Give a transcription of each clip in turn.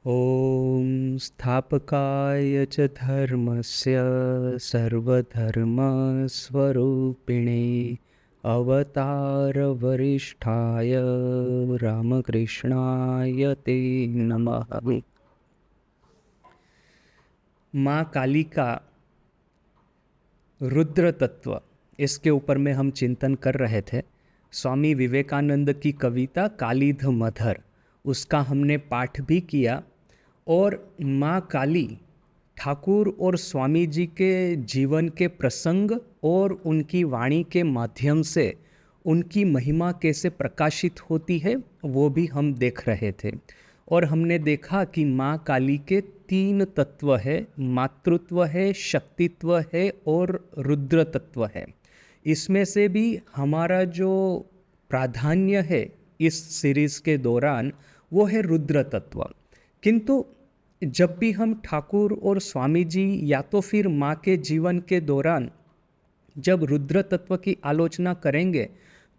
ॐ स्थापकाय च धर्मस्य सर्वधर्मस्वरूपिणे अवतारवरिष्ठाय रामकृष्णाय ते नमः। माँ काली का रुद्र तत्व, इसके ऊपर में हम चिंतन कर रहे थे। स्वामी विवेकानंद की कविता काली ध मधर, उसका हमने पाठ भी किया। और माँ काली ठाकुर और स्वामी जी के जीवन के प्रसंग और उनकी वाणी के माध्यम से उनकी महिमा कैसे प्रकाशित होती है वो भी हम देख रहे थे। और हमने देखा कि माँ काली के 3 तत्व है, मातृत्व है, शक्तित्व है और रुद्र तत्व है। इसमें से भी हमारा जो प्राधान्य है इस सीरीज़ के दौरान वो है रुद्र तत्व। किंतु जब भी हम ठाकुर और स्वामी जी या तो फिर माँ के जीवन के दौरान जब रुद्र तत्व की आलोचना करेंगे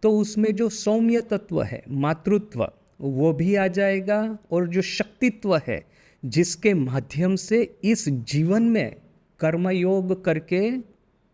तो उसमें जो सौम्य तत्व है, मातृत्व, वो भी आ जाएगा। और जो शक्तित्व है जिसके माध्यम से इस जीवन में कर्मयोग करके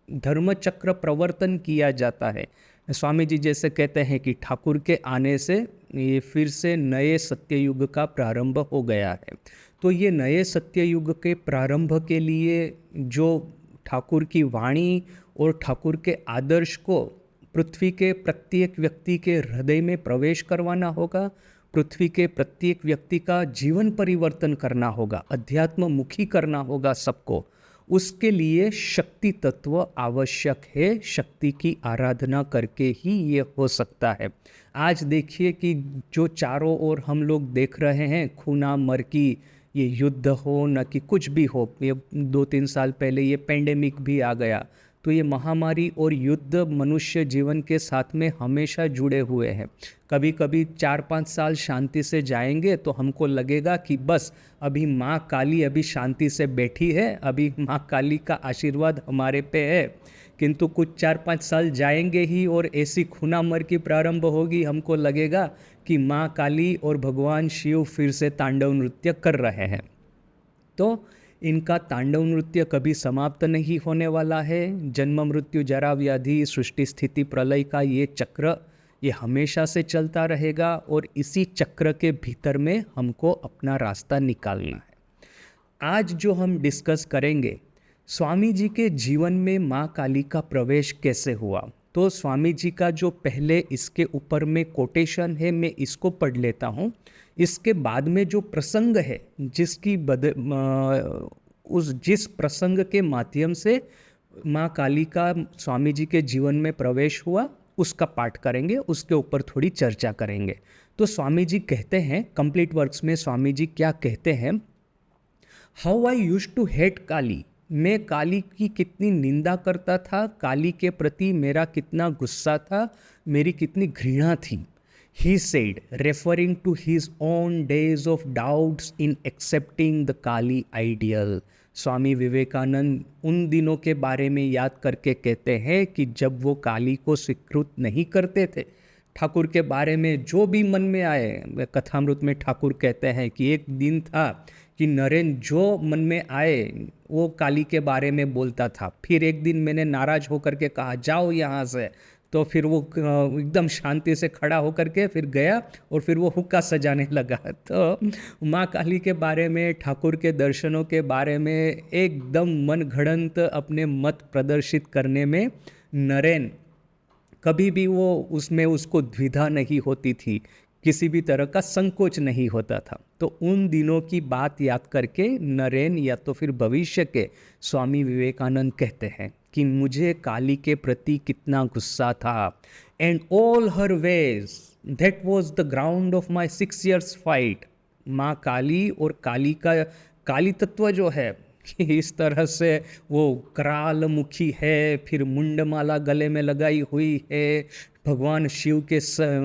धर्मचक्र प्रवर्तन किया जाता है। स्वामी जी जैसे कहते हैं कि ठाकुर के आने से ये फिर से नए सत्ययुग का प्रारंभ हो गया है। तो ये नए सत्ययुग के प्रारंभ के लिए जो ठाकुर की वाणी और ठाकुर के आदर्श को पृथ्वी के प्रत्येक व्यक्ति के हृदय में प्रवेश करवाना होगा, पृथ्वी के प्रत्येक व्यक्ति का जीवन परिवर्तन करना होगा, अध्यात्म मुखी करना होगा सबको। उसके लिए शक्ति तत्व आवश्यक है। शक्ति की आराधना करके ही ये हो सकता है। आज देखिए कि जो चारों ओर हम लोग देख रहे हैं, खूना मरकी, ये युद्ध हो न कि कुछ भी हो, ये 2-3 साल पहले ये पेंडेमिक भी आ गया। तो ये महामारी और युद्ध मनुष्य जीवन के साथ में हमेशा जुड़े हुए हैं। कभी कभी 4-5 साल शांति से जाएंगे तो हमको लगेगा कि बस अभी माँ काली अभी शांति से बैठी है, अभी माँ काली का आशीर्वाद हमारे पे है। किंतु कुछ 4-5 साल जाएंगे ही और ऐसी खूनामर की प्रारंभ होगी, हमको लगेगा कि माँ काली और भगवान शिव फिर से तांडव नृत्य कर रहे हैं। तो इनका तांडव नृत्य कभी समाप्त नहीं होने वाला है। जन्म मृत्यु जरा व्याधि सृष्टि स्थिति प्रलय का ये चक्र ये हमेशा से चलता रहेगा और इसी चक्र के भीतर में हमको अपना रास्ता निकालना है। आज जो हम डिस्कस करेंगे, स्वामी जी के जीवन में माँ काली का प्रवेश कैसे हुआ। तो स्वामी जी का जो पहले इसके ऊपर में कोटेशन है, मैं इसको पढ़ लेता हूँ। इसके बाद में जो प्रसंग है जिसकी जिस प्रसंग के माध्यम से माँ काली का स्वामी जी के जीवन में प्रवेश हुआ उसका पाठ करेंगे, उसके ऊपर थोड़ी चर्चा करेंगे। तो स्वामी जी कहते हैं, कंप्लीट वर्क्स में स्वामी जी क्या कहते हैं, how I used to hate Kali. मैं काली की कितनी निंदा करता था, काली के प्रति मेरा कितना गुस्सा था, मेरी कितनी घृणा थी। He said, referring to his own days of doubts in accepting the Kali ideal. Swami Vivekananda उन दिनों के बारे में याद करके कहते हैं कि जब वो काली को स्वीकृत नहीं करते थे, ठाकुर के बारे में जो भी मन में आए। कथामृत में ठाकुर कहते हैं कि एक दिन था कि नरेन जो मन में आए वो काली के बारे में बोलता था। फिर एक दिन मैंने नाराज होकर के कहा जाओ यहाँ से, तो फिर वो एकदम शांति से खड़ा होकर के फिर गया और फिर वो हुक्का सजाने लगा। तो माँ काली के बारे में, ठाकुर के दर्शनों के बारे में एकदम मन घड़ंत अपने मत प्रदर्शित करने में नरेन कभी भी वो उसमें उसको द्विधा नहीं होती थी, किसी भी तरह का संकोच नहीं होता था। तो उन दिनों की बात याद करके नरेन या तो फिर भविष्य के स्वामी विवेकानंद कहते हैं कि मुझे काली के प्रति कितना गुस्सा था। And all her ways that was the ground of my 6 years fight. माँ काली और काली का काली तत्व जो है कि इस तरह से वो कराल मुखी है, फिर मुंडमाला गले में लगाई हुई है, भगवान शिव के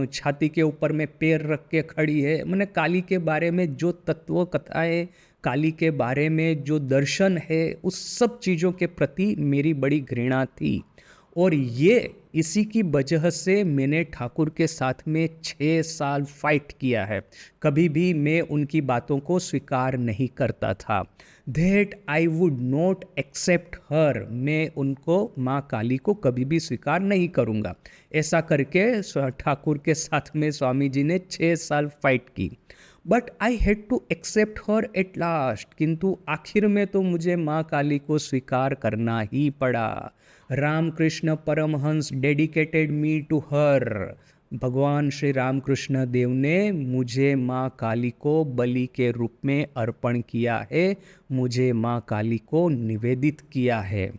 छाती के ऊपर में पैर रख के खड़ी है। मैंने काली के बारे में जो तत्व कथाएं, काली के बारे में जो दर्शन है, उस सब चीज़ों के प्रति मेरी बड़ी घृणा थी। और ये इसी की वजह से मैंने ठाकुर के साथ में 6 साल फाइट किया है। कभी भी मैं उनकी बातों को स्वीकार नहीं करता था। That I would not accept her, मैं उनको माँ काली को कभी भी स्वीकार नहीं करूँगा। ऐसा करके ठाकुर के साथ में स्वामी जी ने 6 साल फाइट की। But I had to accept her at last, किंतु आखिर में तो मुझे माँ काली को स्वीकार करना ही पड़ा। Ramakrishna Paramahamsa dedicated me to her, भगवान श्री रामकृष्ण देव ने मुझे माँ काली को बलि के रूप में अर्पण किया है, मुझे माँ काली को निवेदित किया है।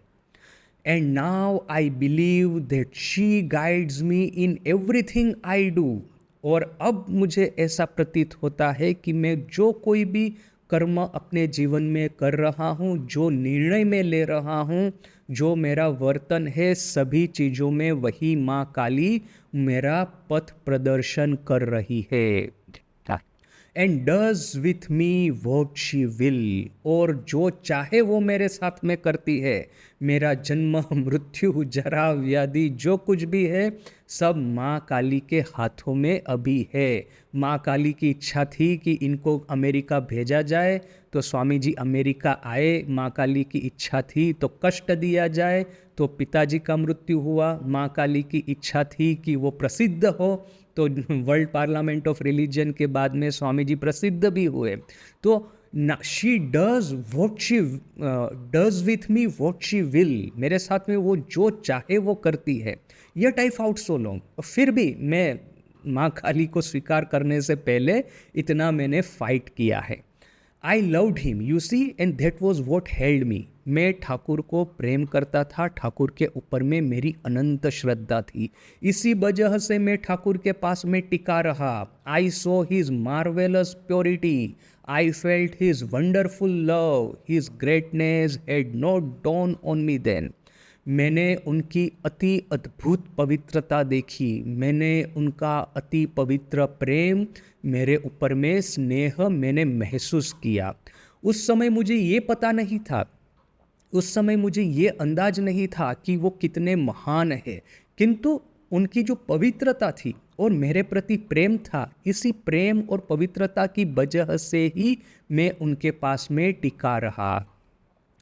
And now I believe that she guides me in everything I do. और अब मुझे ऐसा प्रतीत होता है कि मैं जो कोई भी कर्म अपने जीवन में कर रहा हूँ, जो निर्णय में ले रहा हूँ, जो मेरा वर्तन है, सभी चीज़ों में वही माँ काली मेरा पथ प्रदर्शन कर रही है। And does with me what she will, और जो चाहे वो मेरे साथ में करती है। मेरा जन्म, मृत्यु, जरा, व्याधि, जो कुछ भी है सब माँ काली के हाथों में अभी है। माँ काली की इच्छा थी कि इनको अमेरिका भेजा जाए, तो स्वामी जी अमेरिका आए। माँ काली की इच्छा थी तो कष्ट दिया जाए, तो पिताजी का मृत्यु हुआ। माँ काली की इच्छा थी कि वो प्रसिद्ध हो, तो वर्ल्ड पार्लियामेंट ऑफ रिलीजन के बाद में स्वामी जी प्रसिद्ध भी हुए। तो she does what she does with me what she will, मेरे साथ में वो जो चाहे वो करती है। Yet I fought so long, फिर भी मैं माँ काली को स्वीकार करने से पहले इतना मैंने फाइट किया है। I loved him you see and that was what held me. मैं ठाकुर को प्रेम करता था, ठाकुर के ऊपर में मेरी अनंत श्रद्धा थी, इसी वजह से मैं ठाकुर के पास में टिका रहा। I saw his marvellous purity, I felt his wonderful love, his greatness had not dawn on me then. मैंने उनकी अति अद्भुत पवित्रता देखी, मैंने उनका अति पवित्र प्रेम, मेरे ऊपर में स्नेह मैंने महसूस किया। उस समय मुझे ये पता नहीं था, उस समय मुझे ये अंदाज नहीं था कि वो कितने महान है, किंतु उनकी जो पवित्रता थी और मेरे प्रति प्रेम था, इसी प्रेम और पवित्रता की वजह से ही मैं उनके पास में टिका रहा।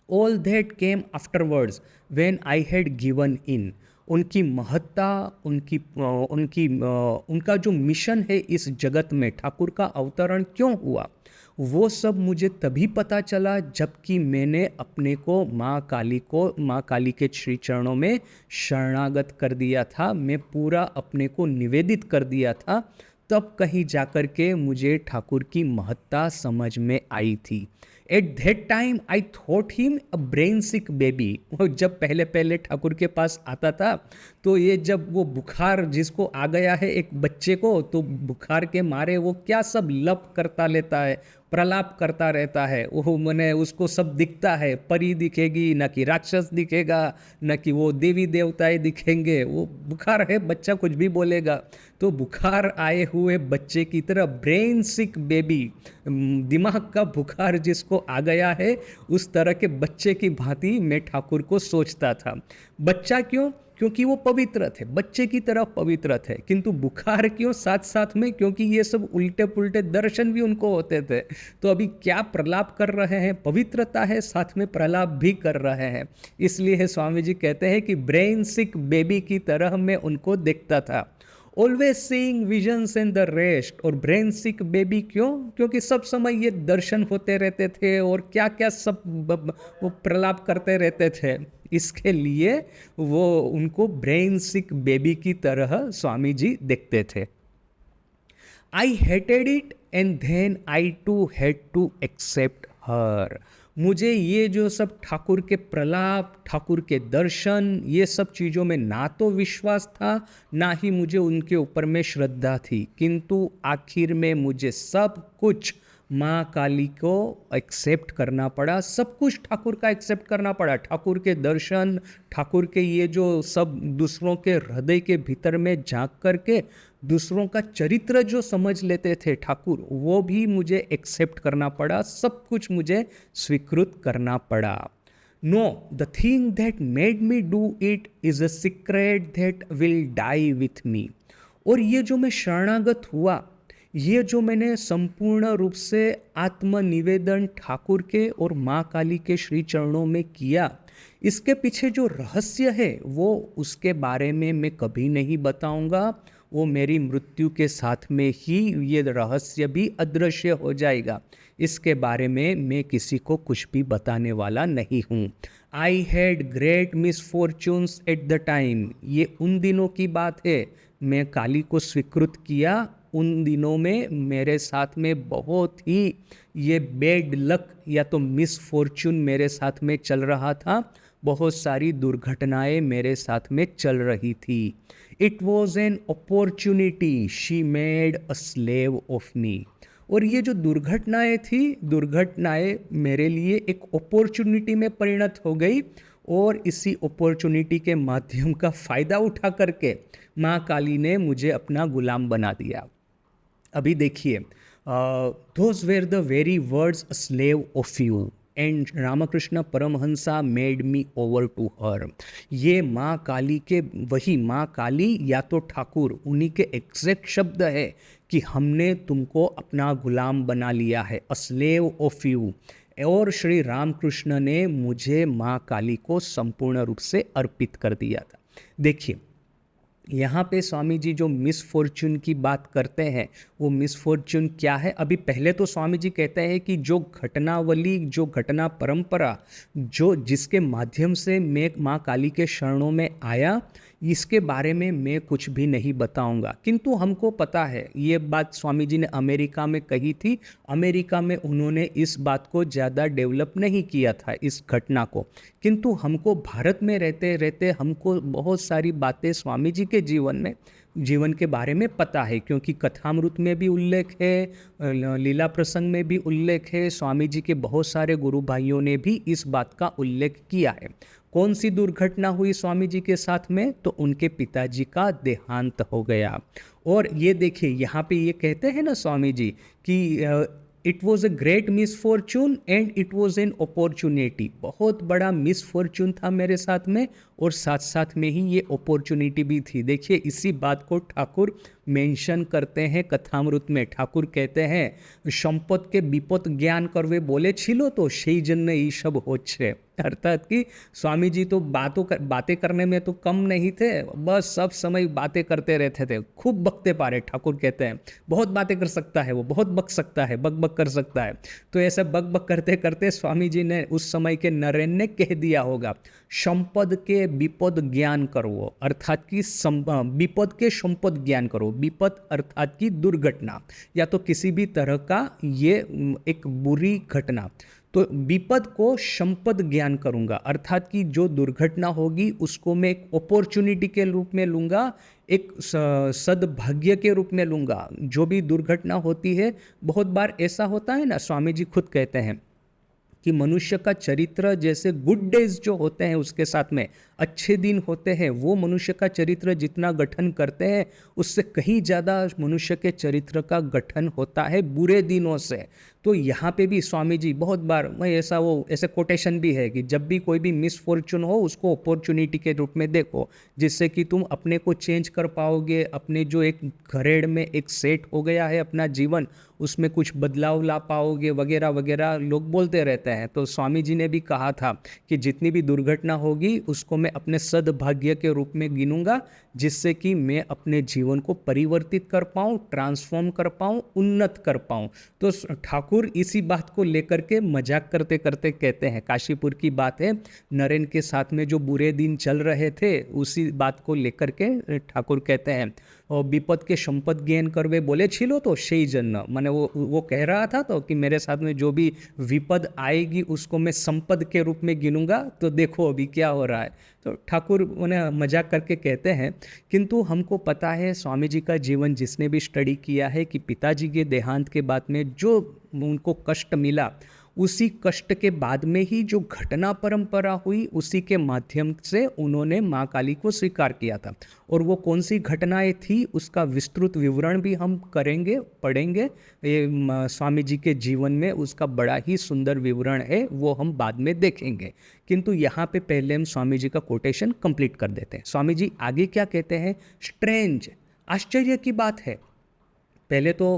All that came afterwards when I had given in. उनकी महत्ता, उनका जो मिशन है इस जगत में, ठाकुर का अवतरण क्यों हुआ, वो सब मुझे तभी पता चला जबकि मैंने अपने को माँ काली के श्री चरणों में शरणागत कर दिया था, मैं पूरा अपने को निवेदित कर दिया था। तब कहीं जाकर के मुझे ठाकुर की महत्ता समझ में आई थी। At that time I thought him a brain sick baby. वो जब पहले पहले ठाकुर के पास आता था, तो ये जब वो बुखार जिसको आ गया है एक बच्चे को, तो बुखार के मारे वो क्या सब लप करता लेता है, प्रलाप करता रहता है। वो मैंने उसको सब दिखता है, परी दिखेगी, न कि राक्षस दिखेगा, न कि वो देवी देवताएं दिखेंगे। वो बुखार है, बच्चा कुछ भी बोलेगा। तो बुखार आए हुए बच्चे की तरह, ब्रेन सिक बेबी, दिमाग का बुखार जिसको आ गया है, उस तरह के बच्चे की भांति मैं ठाकुर को सोचता था। बच्चा क्यों? क्योंकि वो पवित्र थे, बच्चे की तरह पवित्र थे। किंतु बुखार क्यों? साथ साथ में क्योंकि ये सब उल्टे पुल्टे दर्शन भी उनको होते थे। तो अभी क्या प्रलाप कर रहे हैं, पवित्रता है साथ में प्रलाप भी कर रहे हैं। इसलिए स्वामी जी कहते हैं कि ब्रेन सिक बेबी की तरह मैं उनको देखता था। Always seeing visions and the rest. और ब्रेन सिक बेबी क्यों? क्योंकि सब समय ये दर्शन होते रहते थे और क्या क्या सब वो प्रलाप करते रहते थे। इसके लिए वो उनको ब्रेन सिक बेबी की तरह स्वामी जी देखते थे। I hated it and then I too had to accept her. मुझे ये जो सब ठाकुर के प्रलाप, ठाकुर के दर्शन, ये सब चीज़ों में ना तो विश्वास था, ना ही मुझे उनके ऊपर में श्रद्धा थी, किंतु आखिर में मुझे सब कुछ माँ काली को एक्सेप्ट करना पड़ा। सब कुछ ठाकुर का एक्सेप्ट करना पड़ा। ठाकुर के दर्शन, ठाकुर के ये जो सब दूसरों के हृदय के भीतर में झांक करके दूसरों का चरित्र जो समझ लेते थे ठाकुर, वो भी मुझे एक्सेप्ट करना पड़ा। सब कुछ मुझे स्वीकृत करना पड़ा। No, the thing that made me do it is a secret that will die with me. और ये जो मैं शरणागत हुआ, ये जो मैंने संपूर्ण रूप से आत्मनिवेदन ठाकुर के और माँ काली के श्री चरणों में किया, इसके पीछे जो रहस्य है वो उसके बारे में मैं कभी नहीं बताऊंगा। वो मेरी मृत्यु के साथ में ही ये रहस्य भी अदृश्य हो जाएगा। इसके बारे में मैं किसी को कुछ भी बताने वाला नहीं हूँ। I had great misfortunes at the time, ये उन दिनों की बात है। मैं काली को स्वीकृत किया, उन दिनों में मेरे साथ में बहुत ही ये बैड लक या तो मिसफॉर्चून मेरे साथ में चल रहा था, बहुत सारी दुर्घटनाएं मेरे साथ में चल रही थी। It was an opportunity she made a slave of me. और ये जो दुर्घटनाएं थी, दुर्घटनाएं मेरे लिए एक अपॉर्चुनिटी में परिणत हो गई, और इसी अपॉर्चुनिटी के माध्यम का फ़ायदा उठा करके माँ काली ने मुझे अपना गुलाम बना दिया। अभी देखिए, those were the very words a slave of you and Ramakrishna Paramahamsa made me over to her. ये माँ काली के, वही माँ काली या तो ठाकुर, उन्हीं के एग्जैक्ट शब्द है कि हमने तुमको अपना गुलाम बना लिया है, अ स्लेव ऑफ यू। और श्री रामकृष्ण ने मुझे माँ काली को संपूर्ण रूप से अर्पित कर दिया था। देखिए, यहाँ पे स्वामी जी जो मिसफॉर्चून की बात करते हैं, वो मिसफॉर्चून क्या है? अभी पहले तो स्वामी जी कहते हैं कि जो घटनावली, जो घटना परंपरा, जो जिसके माध्यम से मैं माँ काली के शरणों में आया, इसके बारे में मैं कुछ भी नहीं बताऊंगा। किंतु हमको पता है, ये बात स्वामी जी ने अमेरिका में कही थी। अमेरिका में उन्होंने इस बात को ज़्यादा डेवलप नहीं किया था, इस घटना को। किंतु हमको भारत में रहते रहते हमको बहुत सारी बातें स्वामी जी के जीवन के बारे में पता है, क्योंकि कथामृत में भी उल्लेख है, लीला प्रसंग में भी उल्लेख है। स्वामी जी के बहुत सारे गुरु भाइयों ने भी इस बात का उल्लेख किया है। कौन सी दुर्घटना हुई स्वामी जी के साथ में? तो उनके पिताजी का देहांत हो गया। और ये देखिए, यहाँ पे ये कहते हैं ना स्वामी जी कि it was a great misfortune and it was an opportunity. बहुत बड़ा मिसफॉर्चून था मेरे साथ में, और साथ साथ में ही ये अपॉर्चुनिटी भी थी। देखिए, इसी बात को ठाकुर मेंशन करते हैं कथामृत में। ठाकुर कहते हैं, संपत के विपत ज्ञान करवे बोले छिलो तो সেই জন্য এই सब होच्छे। अर्थात कि स्वामी जी तो बातें करने में तो कम नहीं थे, बस सब समय बातें करते रहते थे। खूब बकते पारे, ठाकुर कहते हैं। बहुत बातें कर सकता है वो, बहुत बक सकता है, बक बक कर सकता है। तो ऐसे बक बक करते करते स्वामी जी ने उस समय के नरेन ने कह दिया होगा, संपद के विपद ज्ञान करो, अर्थात कि विपद के संपद ज्ञान करो। विपद अर्थात कि दुर्घटना या तो किसी भी तरह का ये एक बुरी घटना। तो विपद को संपद ज्ञान करूंगा, अर्थात कि जो दुर्घटना होगी उसको मैं एक अपॉर्चुनिटी के रूप में लूँगा, एक सद्भाग्य के रूप में लूँगा। जो भी दुर्घटना होती है, बहुत बार ऐसा होता है ना, स्वामी जी खुद कहते हैं कि मनुष्य का चरित्र जैसे गुड डेज जो होते हैं उसके साथ में अच्छे दिन होते हैं, वो मनुष्य का चरित्र जितना गठन करते हैं उससे कहीं ज़्यादा मनुष्य के चरित्र का गठन होता है बुरे दिनों से। तो यहाँ पे भी स्वामी जी बहुत बार, मैं ऐसे कोटेशन भी है कि जब भी कोई भी मिसफॉर्चून हो उसको अपॉर्चुनिटी के रूप में देखो, जिससे कि तुम अपने को चेंज कर पाओगे। अपने जो एक घरेड़ में एक सेट हो गया है अपना जीवन, उसमें कुछ बदलाव ला पाओगे वगैरह वगैरह, लोग बोलते रहते हैं। तो स्वामी जी ने भी कहा था कि जितनी भी दुर्घटना होगी उसको मैं अपने सद्भाग्य के रूप में गिनूंगा, जिससे कि मैं अपने जीवन को परिवर्तित कर पाऊँ, ट्रांसफॉर्म कर पाऊँ, उन्नत कर पाऊँ। तो ठाकुर इसी बात को लेकर के मजाक करते करते कहते हैं, काशीपुर की बात है, नरेन के साथ में जो बुरे दिन चल रहे थे उसी बात को लेकर के ठाकुर कहते हैं, और विपद के संपद ज्ञान करवे बोले छिलो तो সেই जन्म, माने वो कह रहा था तो कि मेरे साथ में जो भी विपद आएगी उसको मैं संपद के रूप में गिनूंगा। तो देखो अभी क्या हो रहा है। तो ठाकुर उन्हें मजाक करके कहते हैं। किंतु हमको पता है स्वामी जी का जीवन जिसने भी स्टडी किया है कि पिताजी के देहांत के बाद में जो उनको कष्ट मिला, उसी कष्ट के बाद में ही जो घटना परंपरा हुई उसी के माध्यम से उन्होंने माँ काली को स्वीकार किया था। और वो कौन सी घटनाएं थी उसका विस्तृत विवरण भी हम करेंगे, पढ़ेंगे। ये स्वामी जी के जीवन में उसका बड़ा ही सुंदर विवरण है, वो हम बाद में देखेंगे। किंतु यहाँ पे पहले हम स्वामी जी का कोटेशन कंप्लीट कर देते हैं। स्वामी जी आगे क्या कहते हैं? स्ट्रेंज, आश्चर्य की बात है। पहले तो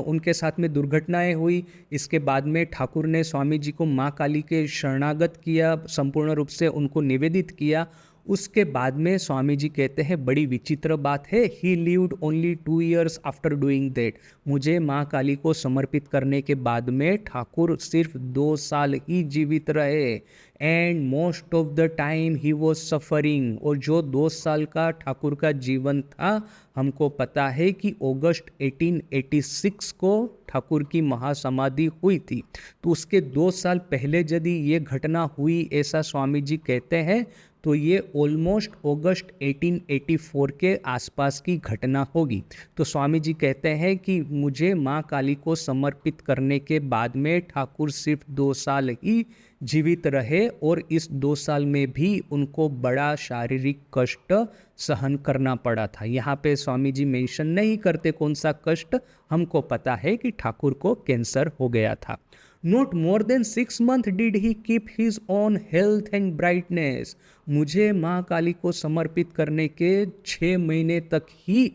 उनके साथ में दुर्घटनाएं हुई, इसके बाद में ठाकुर ने स्वामी जी को माँ काली के शरणागत किया, संपूर्ण रूप से उनको निवेदित किया। उसके बाद में स्वामी जी कहते हैं बड़ी विचित्र बात है, ही lived only 2 years after doing that. मुझे माँ काली को समर्पित करने के बाद में ठाकुर सिर्फ 2 साल ही जीवित रहे। And most of the time he was suffering. और जो 2 साल का ठाकुर का जीवन था, हमको पता है कि अगस्त 1886 को ठाकुर की महासमाधि हुई थी। तो उसके 2 साल पहले यदि ये घटना हुई ऐसा स्वामी जी कहते हैं, तो ये ऑलमोस्ट अगस्त 1884 के आसपास की घटना होगी। तो स्वामी जी कहते हैं कि मुझे माँ काली को समर्पित करने के बाद में ठाकुर सिर्फ 2 साल ही जीवित रहे, और इस 2 साल में भी उनको बड़ा शारीरिक कष्ट सहन करना पड़ा था। यहाँ पे स्वामी जी मेंशन नहीं करते कौन सा कष्ट, हमको पता है कि ठाकुर को कैंसर हो गया था। Not more than 6 months did he keep his own health and brightness। मुझे माँ काली को समर्पित करने के 6 महीने तक ही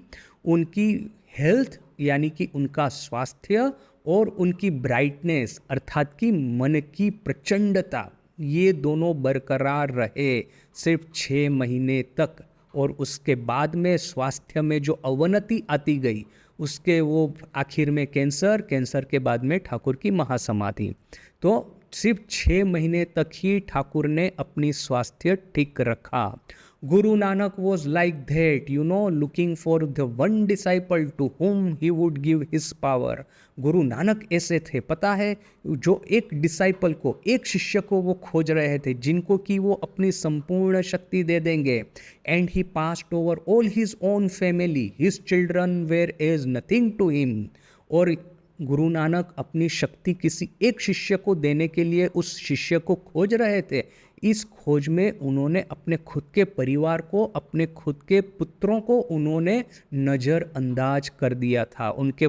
उनकी हेल्थ यानी कि उनका स्वास्थ्य और उनकी ब्राइटनेस अर्थात कि मन की प्रचंडता, ये दोनों बरकरार रहे सिर्फ 6 महीने तक। और उसके बाद में स्वास्थ्य में जो अवनति आती गई, उसके वो आखिर में कैंसर के बाद में ठाकुर की महासमाधि। तो सिर्फ 6 महीने तक ही ठाकुर ने अपनी स्वास्थ्य ठीक रखा। Guru Nanak was like that, looking for the one disciple to whom he would give his power। Guru Nanak ऐसे थे, पता है, जो एक डिसाइपल को, एक शिष्य को वो खोज रहे थे जिनको कि वो अपनी संपूर्ण शक्ति दे देंगे। And he passed over all his own family, his children were as nothing to him. और गुरु नानक अपनी शक्ति किसी एक शिष्य को देने के लिए उस शिष्य को खोज रहे थे। इस खोज में उन्होंने अपने खुद के परिवार को, अपने खुद के पुत्रों को उन्होंने नज़रअंदाज कर दिया था। उनके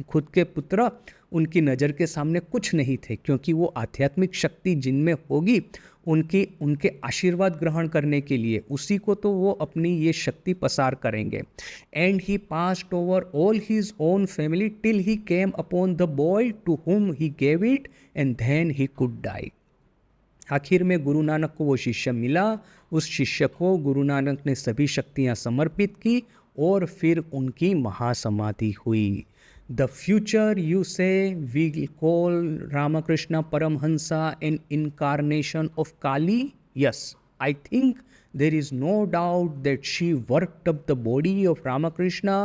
खुद के पुत्र उनकी नज़र के सामने कुछ नहीं थे, क्योंकि वो आध्यात्मिक शक्ति जिनमें होगी उनके आशीर्वाद ग्रहण करने के लिए उसी को तो वो अपनी ये शक्ति पसार करेंगे। And he passed over all his own family till he came upon the boy to whom he gave it and then he could die. आखिर में गुरु नानक को वो शिष्य मिला, उस शिष्य को गुरु नानक ने सभी शक्तियाँ समर्पित की और फिर उनकी महासमाधि हुई। The future, you say, we call Ramakrishna Paramhansa an incarnation of Kali? Yes, I think there is no doubt that she worked up the body of Ramakrishna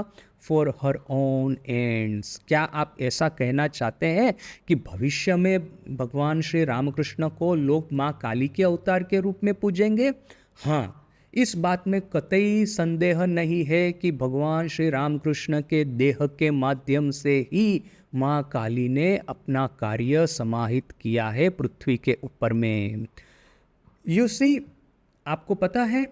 for her own ends। क्या आप ऐसा कहना चाहते हैं कि भविष्य में भगवान श्री रामकृष्ण को लोग माँ काली के अवतार के रूप में पूजेंगे? हाँ, इस बात में कतई संदेह नहीं है कि भगवान श्री रामकृष्ण के देह के माध्यम से ही माँ काली ने अपना कार्य समाहित किया है पृथ्वी के ऊपर में। यू सी, आपको पता है,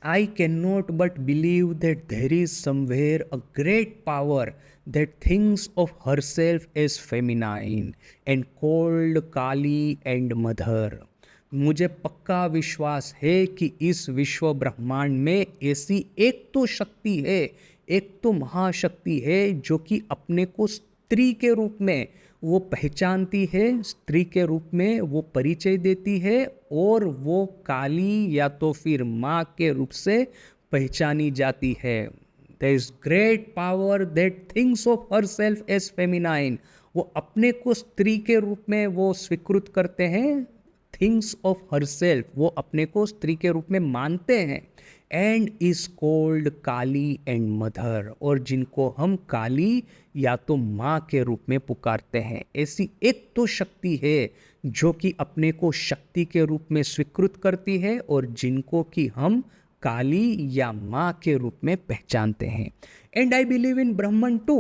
I cannot but believe that there is somewhere a great power that thinks of herself as feminine and called Kali and Mother। मुझे पक्का विश्वास है कि इस विश्व ब्रह्मांड में ऐसी एक तो शक्ति है, एक तो महाशक्ति है जो कि अपने को स्त्री के रूप में वो पहचानती है, स्त्री के रूप में वो परिचय देती है, और वो काली या तो फिर माँ के रूप से पहचानी जाती है। There is great power that thinks of herself as feminine। वो अपने को स्त्री के रूप में वो स्वीकृत करते हैं, थिंग्स ऑफ हरसेल्फ, वो अपने को स्त्री के रूप में मानते हैं। And is called Kali and mother, और जिनको हम काली या तो माँ के रूप में पुकारते हैं। ऐसी एक तो शक्ति है जो कि अपने को शक्ति के रूप में स्वीकृत करती है और जिनको कि हम काली या माँ के रूप में पहचानते हैं। And I believe in Brahman too,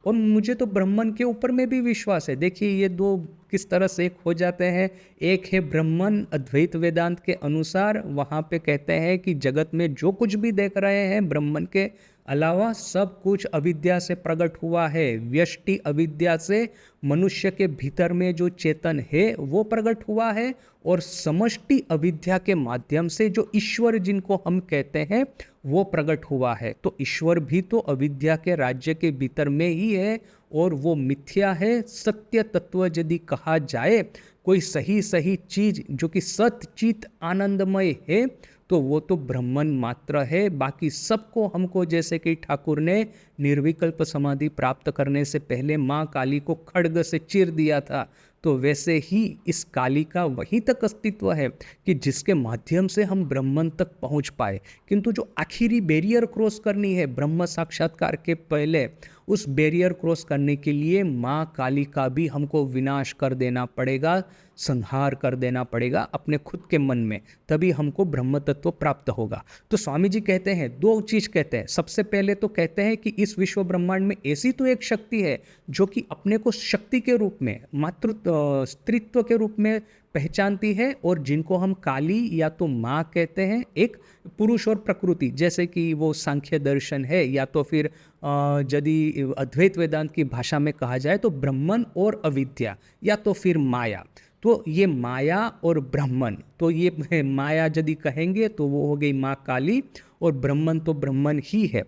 और मुझे तो ब्रह्मन के ऊपर में भी विश्वास है। देखिए ये दो किस तरह से एक हो जाते हैं। एक है ब्रह्मन, अद्वैत वेदांत के अनुसार वहाँ पे कहते हैं कि जगत में जो कुछ भी देख रहे हैं ब्रह्मन के अलावा सब कुछ अविद्या से प्रकट हुआ है। व्यष्टि अविद्या से मनुष्य के भीतर में जो चेतन है वो प्रकट हुआ है, और समष्टि अविद्या के माध्यम से जो ईश्वर जिनको हम कहते हैं वो प्रकट हुआ है। तो ईश्वर भी तो अविद्या के राज्य के भीतर में ही है, और वो मिथ्या है। सत्य तत्व यदि कहा जाए, कोई सही सही चीज जो कि सत चित आनंदमय है, तो वो तो ब्रह्मन मात्र है। बाकी सबको हमको, जैसे कि ठाकुर ने निर्विकल्प समाधि प्राप्त करने से पहले माँ काली को खड्ग से चीर दिया था, तो वैसे ही इस काली का वहीं तक अस्तित्व है कि जिसके माध्यम से हम ब्रह्मन तक पहुंच पाए। किंतु जो आखिरी बैरियर क्रॉस करनी है ब्रह्म साक्षात्कार के पहले, उस बैरियर क्रॉस करने के लिए माँ काली का भी हमको विनाश कर देना पड़ेगा, संहार कर देना पड़ेगा अपने खुद के मन में, तभी हमको ब्रह्म तत्व प्राप्त होगा। तो स्वामी जी कहते हैं, दो चीज कहते हैं। सबसे पहले तो कहते हैं कि इस विश्व ब्रह्मांड में ऐसी तो एक शक्ति है जो कि अपने को शक्ति के रूप में, मातृत्व स्त्रीत्व के रूप में पहचानती है, और जिनको हम काली या तो माँ कहते हैं, एक पुरुष और प्रकृति, जैसे कि वो सांख्य दर्शन है, या तो फिर यदि अद्वैत वेदांत की भाषा में कहा जाए तो ब्रह्मन और अविद्या, या तो फिर माया। तो ये माया और ब्रह्मन, तो ये माया यदि कहेंगे तो वो हो गई माँ काली, और ब्रह्मन तो ब्रह्मन ही है।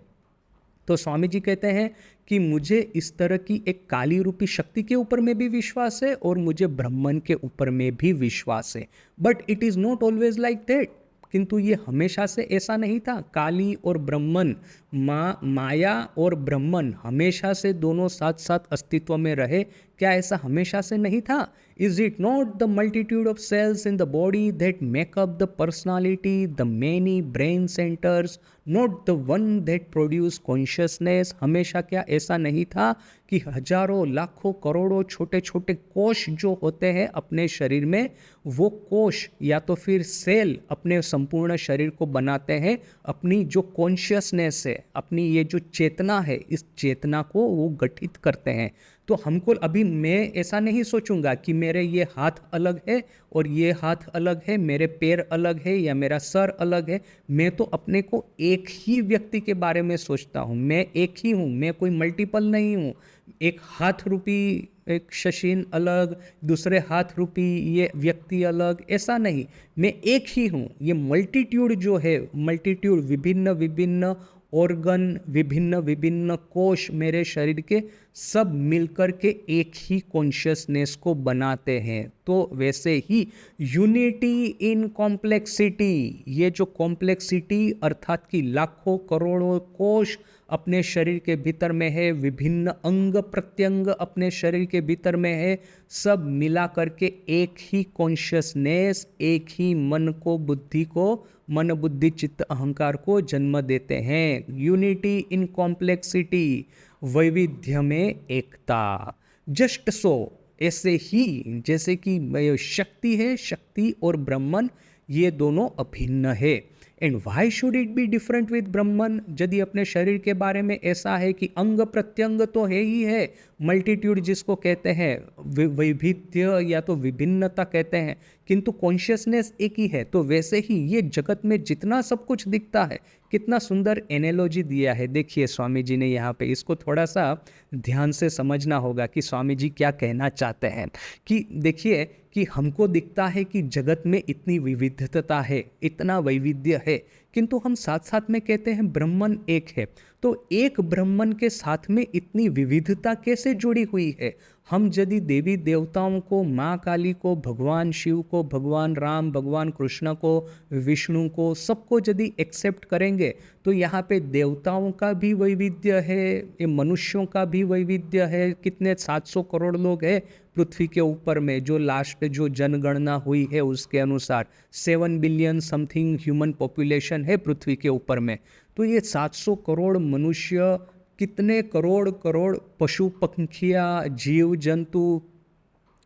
तो स्वामी जी कहते हैं कि मुझे इस तरह की एक काली रूपी शक्ति के ऊपर में भी विश्वास है, और मुझे ब्रह्मन के ऊपर में भी विश्वास है। But it is not always like that. किंतु ये हमेशा से ऐसा नहीं था। काली और ब्रह्मन, माया और ब्रह्मन हमेशा से दोनों साथ साथ अस्तित्व में रहे। क्या ऐसा हमेशा से नहीं था? Is it not the multitude of cells in the body that make up the personality, the many brain centres, not the one that produce consciousness? हमेशा क्या ऐसा नहीं था कि हजारों लाखों करोड़ों छोटे छोटे कोश जो होते हैं अपने शरीर में, वो कोश या तो फिर सेल अपने संपूर्ण शरीर को बनाते हैं, अपनी जो कॉन्शियसनेस है, अपनी ये जो चेतना है, इस चेतना को वो गठित करते हैं। तो हमको अभी मैं ऐसा नहीं सोचूंगा कि मेरे ये हाथ अलग है और ये हाथ अलग है, मेरे पैर अलग है या मेरा सर अलग है। मैं तो अपने को एक ही व्यक्ति के बारे में सोचता हूँ। मैं एक ही हूँ, मैं कोई मल्टीपल नहीं हूँ। एक हाथ रूपी एक शशीन अलग, दूसरे हाथ रूपी ये व्यक्ति अलग, ऐसा नहीं। मैं एक ही हूँ। ये मल्टीट्यूड जो है, मल्टीट्यूड, विभिन्न विभिन्न ऑर्गन, विभिन्न विभिन्न कोश मेरे शरीर के, सब मिलकर के एक ही कॉन्शियसनेस को बनाते हैं। तो वैसे ही यूनिटी इन कॉम्प्लेक्सिटी, ये जो कॉम्प्लेक्सिटी अर्थात कि लाखों करोड़ों कोश अपने शरीर के भीतर में है, विभिन्न अंग प्रत्यंग अपने शरीर के भीतर में है, सब मिला करके एक ही कॉन्शियसनेस, एक ही मन को, बुद्धि को, मन बुद्धि चित्त अहंकार को जन्म देते हैं। यूनिटी इन कॉम्प्लेक्सिटी, वैविध्य में एकता। जस्ट सो, ऐसे ही जैसे कि शक्ति है, शक्ति और ब्रह्मन ये दोनों अभिन्न है। And why should it be different with Brahman? यदि अपने शरीर के बारे में ऐसा है कि अंग प्रत्यंग तो है ही है, मल्टीट्यूड जिसको कहते हैं, वैविध्य या तो विभिन्नता कहते हैं, किंतु कॉन्शियसनेस एक ही है। तो वैसे ही ये जगत में जितना सब कुछ दिखता है, कितना सुंदर एनालॉजी दिया है। देखिए स्वामी जी ने यहाँ पे, इसको थोड़ा सा ध्यान से समझना होगा कि स्वामी जी क्या कहना चाहते हैं। कि देखिए कि हमको दिखता है कि जगत में इतनी विविधता है, इतना वैविध्य है, किंतु हम साथ साथ में कहते हैं ब्रह्मन एक है। तो एक ब्रह्मन के साथ में इतनी विविधता कैसे जुड़ी हुई है? हम यदि देवी देवताओं को, माँ काली को, भगवान शिव को, भगवान राम, भगवान कृष्ण को, विष्णु को, सबको यदि एक्सेप्ट करेंगे, तो यहाँ पे देवताओं का भी वैविध्य है, ये मनुष्यों का भी वैविध्य है। कितने 700 करोड़ लोग हैं पृथ्वी के ऊपर में, जो लास्ट जो जनगणना हुई है उसके अनुसार 7 बिलियन समथिंग ह्यूमन पॉपुलेशन है पृथ्वी के ऊपर में। तो ये 700 करोड़ मनुष्य, कितने करोड़ करोड़ पशु पंखियाँ, जीव जंतु,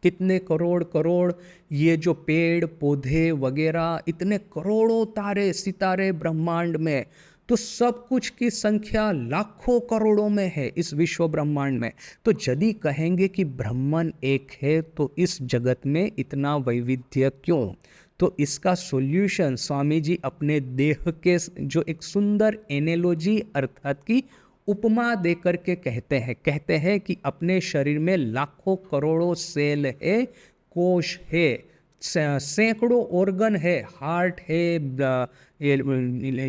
कितने करोड़ करोड़ ये जो पेड़ पौधे वगैरह, इतने करोड़ों तारे सितारे ब्रह्मांड में। तो सब कुछ की संख्या लाखों करोड़ों में है इस विश्व ब्रह्मांड में। तो यदि कहेंगे कि ब्रह्मन एक है तो इस जगत में इतना वैविध्य क्यों? तो इसका सॉल्यूशन स्वामी जी अपने देह के जो एक सुंदर एनालॉजी अर्थात की उपमा देकर के कहते हैं कि अपने शरीर में लाखों करोड़ों सेल है, कोश है, सैकड़ों ऑर्गन है, हार्ट है,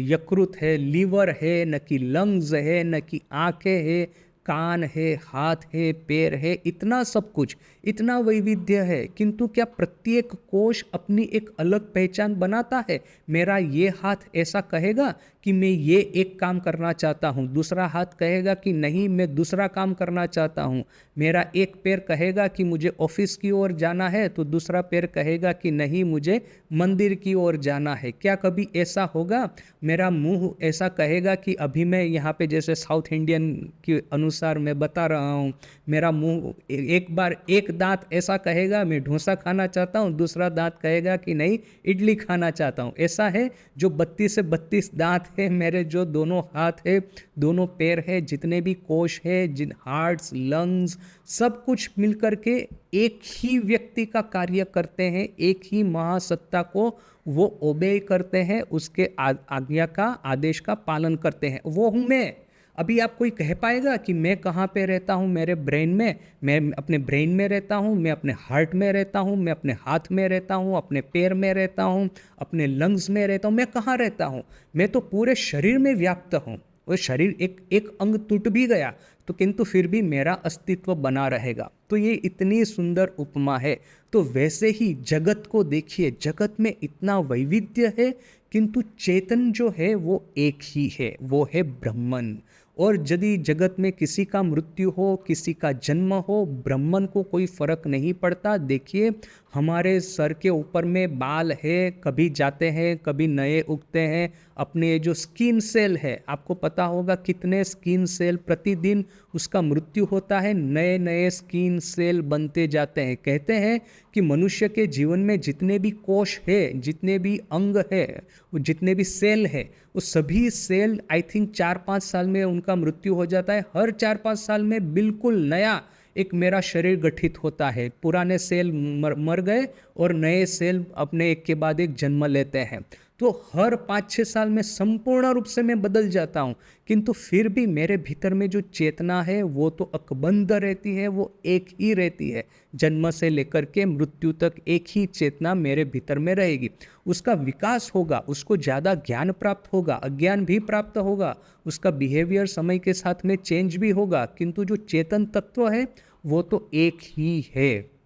यकृत है, लीवर है, न कि लंग्स है, न कि आंखें है, कान है, हाथ है, पैर है, इतना सब कुछ, इतना वैविध्य है। किंतु क्या प्रत्येक कोश अपनी एक अलग पहचान बनाता है? मेरा ये हाथ ऐसा कहेगा कि मैं ये एक काम करना चाहता हूँ, दूसरा हाथ कहेगा कि नहीं मैं दूसरा काम करना चाहता हूँ। मेरा एक पैर कहेगा कि मुझे ऑफिस की ओर जाना है, तो दूसरा पैर कहेगा कि नहीं मुझे मंदिर की ओर जाना है। क्या कभी ऐसा होगा? मेरा मुंह ऐसा कहेगा कि अभी मैं यहाँ पे, जैसे साउथ इंडियन के अनुसार मैं बता रहा हूँ, मेरा मुंह एक बार एक दांत ऐसा कहेगा मैं डोसा खाना चाहता हूँ, दूसरा दांत कहेगा कि नहीं इडली खाना चाहता हूँ। ऐसा है जो 32 से 32 दांत है मेरे, जो दोनों हाथ है, दोनों पैर है, जितने भी कोश है, जिन हार्ट्स, लंग्स, सब कुछ मिलकर के एक ही व्यक्ति का कार्य करते हैं, एक ही महासत्ता को वो ओबे करते हैं, उसके आज्ञा का, आदेश का पालन करते हैं। वो हूँ मैं। अभी आप कोई कह पाएगा कि मैं कहाँ पे रहता हूँ? मेरे ब्रेन में, मैं अपने ब्रेन में रहता हूँ, मैं अपने हार्ट में रहता हूँ, मैं अपने हाथ में रहता हूँ, अपने पैर में रहता हूँ, अपने लंग्स में रहता हूँ। मैं कहाँ रहता हूँ? मैं तो पूरे शरीर में व्याप्त हूँ। वो शरीर एक एक अंग टूट भी गया तो किंतु फिर भी मेरा अस्तित्व बना रहेगा। तो ये इतनी सुंदर उपमा है। तो वैसे ही जगत को देखिए, जगत में इतना वैविध्य है किंतु चेतन जो है वो एक ही है, वो है ब्रह्मन। और यदि जगत में किसी का मृत्यु हो, किसी का जन्म हो, ब्रह्मन को कोई फर्क नहीं पड़ता। देखिए हमारे सर के ऊपर में बाल है, कभी जाते हैं, कभी नए उगते हैं। अपने जो स्किन सेल है, आपको पता होगा कितने स्किन सेल प्रतिदिन उसका मृत्यु होता है, नए नए स्किन सेल बनते जाते हैं। कहते हैं कि मनुष्य के जीवन में जितने भी कोश है, जितने भी अंग है, जितने भी सेल है, वो सभी सेल आई थिंक 4-5 साल में उनका मृत्यु हो जाता है। हर 4-5 साल में बिल्कुल नया एक मेरा शरीर गठित होता है। पुराने सेल मर गए और नए सेल अपने एक के बाद एक जन्म लेते हैं। तो हर 5-6 साल में संपूर्ण रूप से मैं बदल जाता हूँ, किंतु फिर भी मेरे भीतर में जो चेतना है वो तो अकबंध रहती है, वो एक ही रहती है। जन्म से लेकर के मृत्यु तक एक ही चेतना मेरे भीतर में रहेगी। उसका विकास होगा, उसको ज़्यादा ज्ञान प्राप्त होगा, अज्ञान भी प्राप्त होगा, उसका बिहेवियर समय के साथ में चेंज भी होगा, किंतु जो चेतन तत्व है वो तो एक ही है।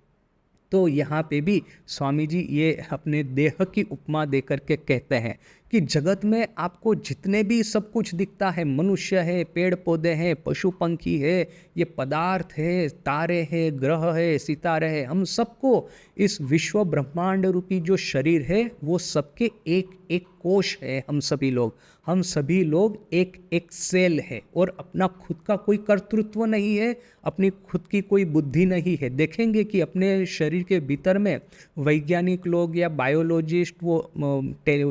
तो यहाँ पे भी स्वामी जी ये अपने देह की उपमा देकर के कहते हैं कि जगत में आपको जितने भी सब कुछ दिखता है, मनुष्य है, पेड़ पौधे हैं, पशु पंखी है, ये पदार्थ है, तारे हैं, ग्रह है, सितारे हैं, हम सबको इस विश्व ब्रह्मांड रूपी जो शरीर है वो सबके एक एक कोश है। हम सभी लोग एक एक सेल है और अपना खुद का कोई कर्तृत्व नहीं है, अपनी खुद की कोई बुद्धि नहीं है। देखेंगे कि अपने शरीर के भीतर में वैज्ञानिक लोग या बायोलॉजिस्ट वो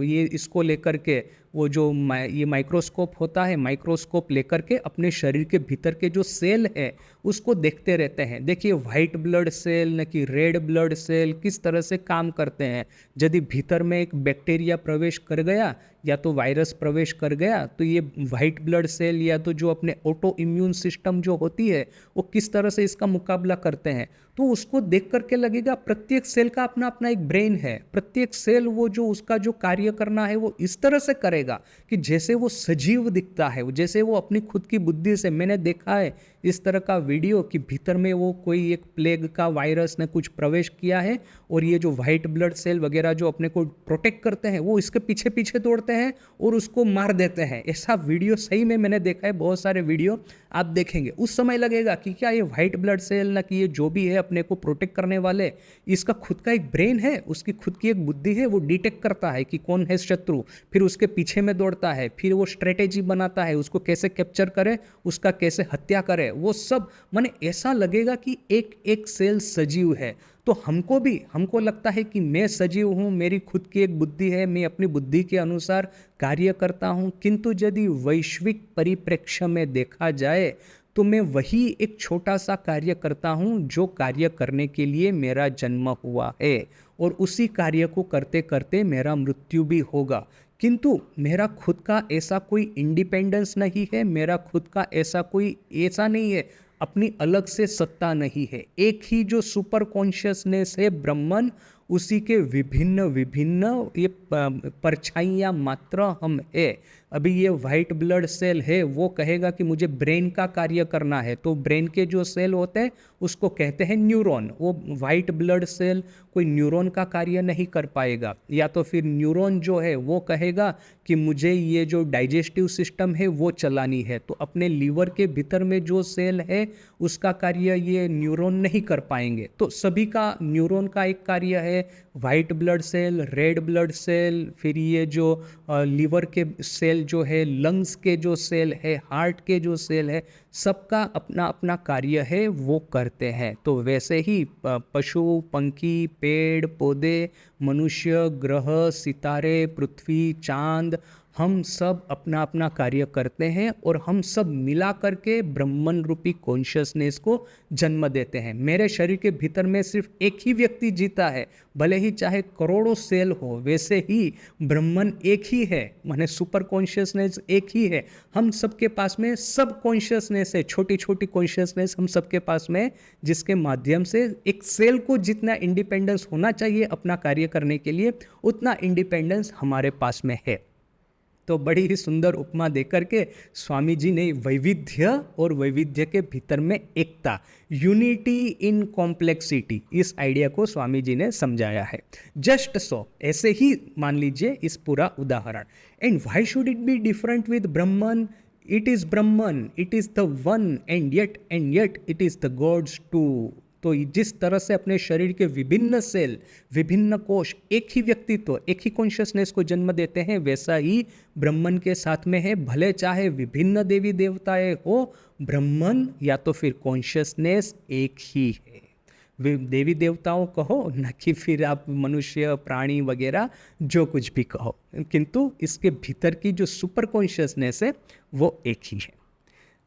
ये इसको लेकर के वो जो ये माइक्रोस्कोप होता है, माइक्रोस्कोप लेकर के अपने शरीर के भीतर के जो सेल है उसको देखते रहते हैं। देखिए वाइट ब्लड सेल न कि रेड ब्लड सेल किस तरह से काम करते हैं। यदि भीतर में एक बैक्टीरिया प्रवेश कर गया या तो वायरस प्रवेश कर गया तो ये वाइट ब्लड सेल या तो जो अपने ऑटो इम्यून सिस्टम जो होती है वो किस तरह से इसका मुकाबला करते हैं। तो उसको देख करके लगेगा प्रत्येक सेल का अपना अपना एक ब्रेन है। प्रत्येक सेल वो जो उसका जो कार्य करना है वो इस तरह से करेगा कि जैसे वो सजीव दिखता है, जैसे वो अपनी खुद की बुद्धि से। मैंने देखा है इस तरह का वीडियो कि भीतर में वो कोई एक प्लेग का वायरस ने कुछ प्रवेश किया है और ये जो वाइट ब्लड सेल वगैरह जो अपने को प्रोटेक्ट करते हैं वो इसके पीछे पीछे दौड़ते हैं और उसको मार देते हैं। ऐसा वीडियो सही में मैंने देखा है, बहुत सारे वीडियो आप देखेंगे। उस समय लगेगा कि क्या ये वाइट ब्लड सेल ना कि ये जो भी है अपने को प्रोटेक्ट करने वाले, इसका खुद का एक ब्रेन है, उसकी खुद की एक बुद्धि है, वो डिटेक्ट करता है कि कौन है शत्रु, फिर उसके पीछे में दौड़ता है, फिर वो स्ट्रेटेजी बनाता है उसको कैसे कैप्चर करे, उसका कैसे हत्या करे। वो सब माने ऐसा लगेगा कि एक एक सेल सजीव है। तो हमको लगता है कि मैं सजीव हूँ, मेरी खुद की एक बुद्धि है, मैं अपनी बुद्धि के अनुसार कार्य करता हूँ, किंतु यदि वैश्विक परिप्रेक्ष्य में देखा जाए तो मैं वही एक छोटा सा कार्य करता हूँ जो कार्य करने के लिए मेरा जन्म हुआ है, और उसी कार्य को करते करते मेरा मृत्यु भी होगा। किंतु मेरा खुद का ऐसा कोई इंडिपेंडेंस नहीं है, मेरा खुद का ऐसा नहीं है, अपनी अलग से सत्ता नहीं है। एक ही जो सुपर कॉन्शियसनेस है ब्रह्मन, उसी के विभिन्न विभिन्न ये परछाइयाँ मात्र हम है। अभी ये वाइट ब्लड सेल है, वो कहेगा कि मुझे ब्रेन का कार्य करना है, तो ब्रेन के जो सेल होते हैं उसको कहते हैं न्यूरॉन। वो वाइट ब्लड सेल कोई न्यूरॉन का कार्य नहीं कर पाएगा। या तो फिर न्यूरॉन जो है वो कहेगा कि मुझे ये जो डाइजेस्टिव सिस्टम है वो चलानी है, तो अपने लीवर के भीतर में जो सेल है उसका कार्य ये न्यूरॉन नहीं कर पाएंगे। तो सभी का न्यूरॉन का एक कार्य है, white blood cell, red blood cell, फिर ये जो लीवर के सेल जो है, लंग्स के जो सेल है, हार्ट के जो सेल है, सबका अपना अपना कार्य है वो करते हैं। तो वैसे ही पशु पंखी, पेड़ पौधे, मनुष्य, ग्रह, सितारे, पृथ्वी, चांद, हम सब अपना अपना कार्य करते हैं और हम सब मिला करके ब्रह्मन रूपी कॉन्शियसनेस को जन्म देते हैं। मेरे शरीर के भीतर में सिर्फ एक ही व्यक्ति जीता है, भले ही चाहे करोड़ों सेल हो, वैसे ही ब्रह्मन एक ही है, माने सुपर कॉन्शियसनेस एक ही है। हम सबके पास में सब कॉन्शियसनेस है, छोटी छोटी कॉन्शियसनेस हम सबके पास में, जिसके माध्यम से एक सेल को जितना इंडिपेंडेंस होना चाहिए अपना कार्य करने के लिए, उतना इंडिपेंडेंस हमारे पास में है। तो बड़ी ही सुंदर उपमा देकर के स्वामी जी ने वैविध्य और वैविध्य के भीतर में एकता, यूनिटी इन कॉम्प्लेक्सिटी, इस आइडिया को स्वामी जी ने समझाया है। जस्ट सो, ऐसे ही मान लीजिए इस पूरा उदाहरण। And why should it be different with Brahman? It is Brahman, it is the one, and yet it is the gods too. तो जिस तरह से अपने शरीर के विभिन्न सेल, विभिन्न कोश एक ही व्यक्तित्व, एक ही कॉन्शियसनेस को जन्म देते हैं, वैसा ही ब्रह्मन के साथ में है। भले चाहे विभिन्न देवी देवताएं हो, ब्रह्मन या तो फिर कॉन्शियसनेस एक ही है। देवी देवताओं कहो, न कि फिर आप मनुष्य, प्राणी वगैरह जो कुछ भी कहो, किंतु इसके भीतर की जो सुपर कॉन्शियसनेस है वो एक ही है।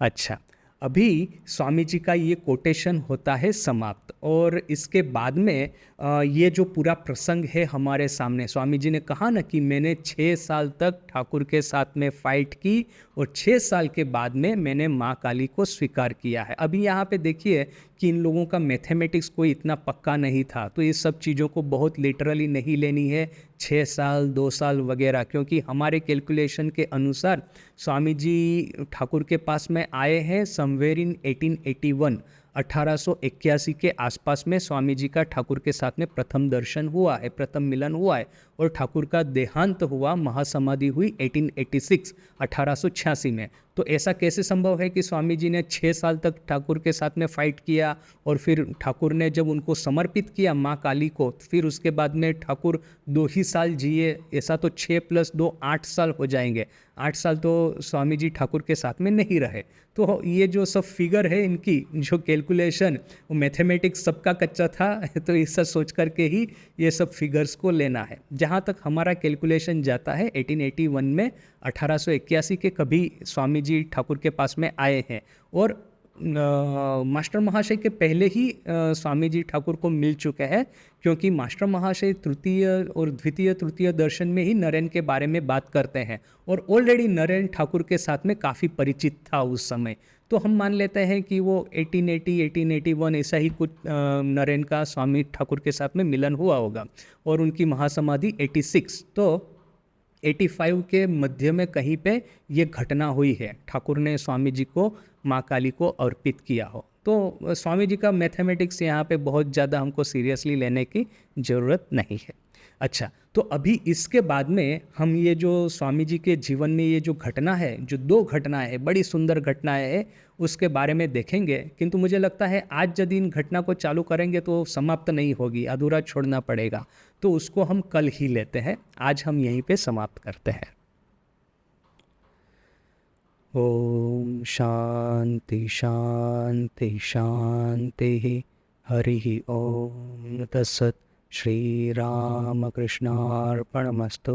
अच्छा, अभी स्वामी जी का ये कोटेशन होता है समाप्त, और इसके बाद में ये जो पूरा प्रसंग है हमारे सामने, स्वामी जी ने कहा ना कि मैंने 6 साल तक ठाकुर के साथ में फाइट की और 6 साल के बाद में मैंने माँ काली को स्वीकार किया है। अभी यहाँ पे देखिए कि इन लोगों का मैथमेटिक्स कोई इतना पक्का नहीं था, तो ये सब चीज़ों को बहुत लिटरली नहीं लेनी है, 6 साल 2 साल वगैरह, क्योंकि हमारे कैलकुलेशन के अनुसार स्वामी जी ठाकुर के पास में आए हैं समवेयर इन 1881, 1881 के आसपास में स्वामी जी का ठाकुर के साथ में प्रथम दर्शन हुआ है, प्रथम मिलन हुआ है, और ठाकुर का देहांत हुआ, महासमाधि हुई 1886, 1886 में। तो ऐसा कैसे संभव है कि स्वामी जी ने 6 साल तक ठाकुर के साथ में फाइट किया, और फिर ठाकुर ने जब उनको समर्पित किया माँ काली को, फिर उसके बाद में ठाकुर 2 ही साल जिए? ऐसा तो 6 + 2 8 साल हो जाएंगे। 8 साल तो स्वामी जी ठाकुर के साथ में नहीं रहे। तो ये जो सब फिगर है, इनकी जो कैलकुलेशन, वो मैथमेटिक्स सबका कच्चा था, तो ऐसा सोच करके ही ये सब फिगर्स को लेना है। जहाँ तक हमारा कैलकुलेशन जाता है 1881 में, 1881 के कभी स्वामी जी ठाकुर के पास में आए हैं, और मास्टर महाशय के पहले ही स्वामी जी ठाकुर को मिल चुके हैं, क्योंकि मास्टर महाशय तृतीय और द्वितीय तृतीय दर्शन में ही नरेन के बारे में बात करते हैं, और ऑलरेडी नरेन ठाकुर के साथ में काफ़ी परिचित था उस समय। तो हम मान लेते हैं कि वो 1880 1881 ऐसा ही कुछ नरेन का स्वामी ठाकुर के साथ में मिलन हुआ होगा, और उनकी महासमाधि 86, तो 85 के मध्य में कहीं पे ये घटना हुई है, ठाकुर ने स्वामी जी को माँ काली को अर्पित किया हो। तो स्वामी जी का मैथमेटिक्स यहाँ पे बहुत ज़्यादा हमको सीरियसली लेने की ज़रूरत नहीं है। अच्छा, तो अभी इसके बाद में हम ये जो स्वामी जी के जीवन में ये जो घटना है, जो 2 घटनाएं हैं, बड़ी सुंदर घटनाएं हैं, उसके बारे में देखेंगे। किंतु मुझे लगता है आज यदि इन घटना को चालू करेंगे तो समाप्त नहीं होगी, अधूरा छोड़ना पड़ेगा, तो उसको हम कल ही लेते हैं। आज हम यहीं पे समाप्त करते हैं। ओम शांति शांति शांति। हरि ओम तत्सत्। श्री राम कृष्णार्पणमस्तु।